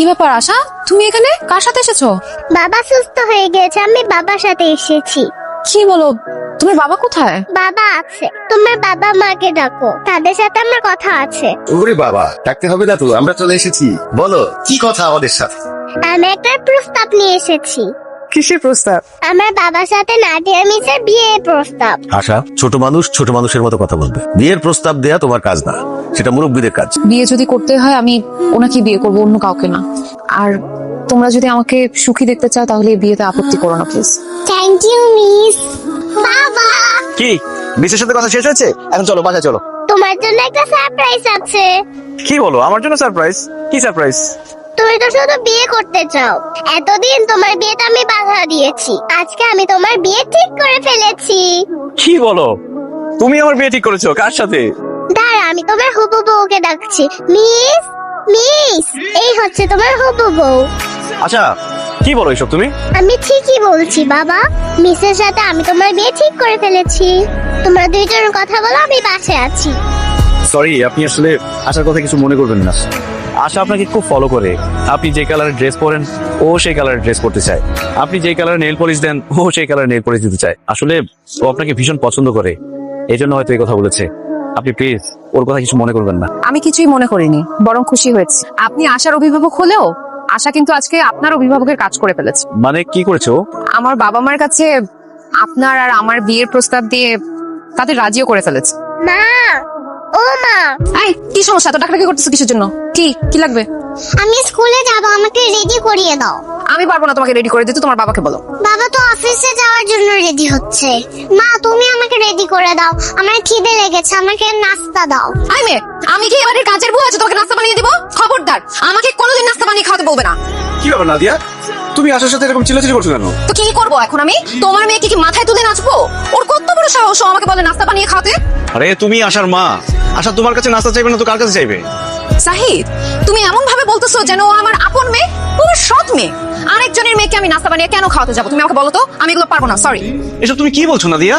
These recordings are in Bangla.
কি ব্যাপার আশা, তুমি এখানে কার সাথে এসেছো? বাবা সুস্থ হয়ে গেছে, আমি বাবার সাথে এসেছি। কি বলো, তোমার বাবা কোথায়? বাবা আছে, তোমার বাবা মাকে ডাকো, তাদের সাথে আমার কথা আছে। ওরে বাবা, ডাকতে হবে না তো, আমরা চলে এসেছি। বলো কি কথা আমাদের সাথে? আমি একটা প্রস্তাব নিয়ে এসেছি। কিসের প্রস্তাব? আমার বাবার সাথে নাদিয়া মিসের বিয়ের প্রস্তাব। আশা, ছোট মানুষ ছোট মানুষের মতো কথা বলবে। বিয়ের প্রস্তাব দেয়া তোমার কাজ না, সেটা মুরব্বীদের কাজ। বিয়ে যদি করতে হয় আমি ওনাকে বিয়ে করবো, অন্য কাউকে না। আর তোমরা যদি আমাকে সুখী দেখতে চাও তাহলে এই বিয়েতে আপত্তি করো না প্লিজ। Thank you miss. বাবা, কি মিসের সাথে কথা শেষ হয়েছে? এখন চলো বাসায় চলো। তোমার জন্য একটা সারপ্রাইজ আছে। কি বলো, আমার জন্য সারপ্রাইজ? কি সারপ্রাইজ? তুমি তো শুধু বিয়ে করতে চাও, এতদিন তোমার বিয়েতে আমি বাধা দিয়েছি, আজকে আমি তোমার বিয়ে ঠিক করে ফেলেছি। কি বলো, তুমি আমার বিয়ে ঠিক করেছো? কার সাথে? দাঁড়া, আমি তোমার হবু বউকে ডাকছি। মিস, মিস, এই হচ্ছে তোমার হবু বউ। আচ্ছা, কি বলো এসব তুমি? আমি ঠিকই বলছি বাবা, মিসের সাথে আমি তোমার বিয়ে ঠিক করে ফেলেছি। তোমরা দুইজন কথা বলো, আমি পাশে আছি। সরি, আপনি আসলে আশার কথা কিছু মনে করবেন না। আশা আপনাকে খুব ফলো করে। আপনি যে কালারের ড্রেস পরেন ও সেই কালারের ড্রেস পরতে চায়। আপনি যে কালারের নেল পলিশ দেন ও সেই কালারের নেল পলিশ দিতে চায়। আসলে ও আপনাকে ভীষণ পছন্দ করে, এই জন্য হয়তো এই কথা বলেছে। আপনি প্লিজ ওর কথা কিছু মনে করবেন না। আমি কিছুই মনে করিনি, বরং খুশি হয়েছি। আপনি আশার অভিভাবক হলেও আশা কিন্তু আজকে আপনার অভিভাবকের কাজ করে ফেলেছে। মানে কি করেছো? আমার বাবা মার কাছে আপনার আর আমার বিয়ের প্রস্তাব দিয়ে তাদের রাজিও করে ফেলেছে। মা, ও মা, এই কি সমস্যা, এত ডাকাডাকি করতেছো কিসের জন্য? কি কি লাগবে? আমি স্কুলে যাব, আমাকে রেডি করিয়ে দাও। আমি পারবো না তোমাকে রেডি করে দিতে, তোমার বাবাকে বলো। বাবা তো অফিসে যাওয়ার জন্য রেডি হচ্ছে। মা, তুমি আমাকে রেডি করে দাও, আমার খিদে লেগেছে, আমাকে নাস্তা দাও। আই মেয়ে, আমি কি এবারে কাজের বউ আছে তোমাকে নাস্তা বানিয়ে দিব? খবরদার, আমাকে কোনোদিন নাস্তা বানিয়ে খাওয়াতে বলবে না। কি ব্যাপার নাদিয়া, তুমি আশার সাথে এরকম চিল্লাচিল্লি করছো কেন? তো কি করবো এখন আমি? তোমার মেয়েকে কি মাথায় তুলে নাচবো? ওর কত বড় সাহস, ও আমাকে বলে নাস্তা বানিয়ে খাওয়াতে। আরে তুমি আশার মা, আশা তোমার কাছে নাস্তা চাইবে না তো কার কাছে চাইবে? সাহিদ, তুমি এমন ভাবে বলতেছো যেন ও আমার আপন মেয়ে, ও আমার সৎ মেয়ে। আরেকজনের মেয়েকে আমি নাস্তা বানিয়ে কেন খাওয়াতে যাবো? তুমি আমাকে বলো তো, আমি এগুলো পারবো না, সরি। এসব তুমি কি বলছো নাদিয়া?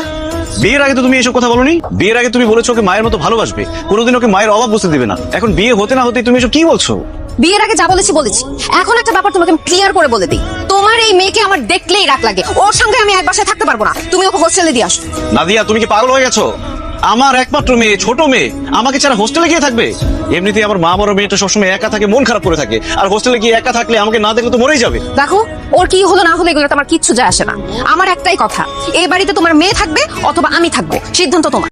বিয়ের আগে তো তুমি এসব কথা বলোনি। বিয়ের আগে তুমি বলেছো ওকে মায়ের মতো ভালোবাসবে, কোনোদিন ওকে মায়ের অভাব বুঝতে দিবে না। এখন বিয়ে হতে না হতে তুমি এসব কি বলছো? বিয়ের আগে যা বলেছি বলেছি। এখন একটা ব্যাপার তোমাকে ক্লিয়ার করে বলে দিই, তোমার এই মেয়েকে আমার দেখলেই রাগ লাগে। ওর সঙ্গে আমি এক বাসায় থাকতে পারবো না, তুমি ওকে হোস্টেলে দিয়ে আসো। নাদিয়া, তুমি কি পাগল হয়ে গেছো? আমার একমাত্র মেয়ে, ছোট মেয়ে, আমাকে ছাড়া হোস্টেলে গিয়ে থাকবে? এমনিতেই আমার মা বড় মেয়েটা সবসময় একা থাকে, মন খারাপ করে থাকে, আর হোস্টেলে গিয়ে একা থাকলে আমাকে না দেখলে তো মরেই যাবে। দেখো, ওর কি হলো না হলো এগুলো আমার কিচ্ছু যায় আসে না। আমার একটাই কথা, এই বাড়িতে তোমার মেয়ে থাকবে অথবা আমি থাকবো, সিদ্ধান্ত তোমার।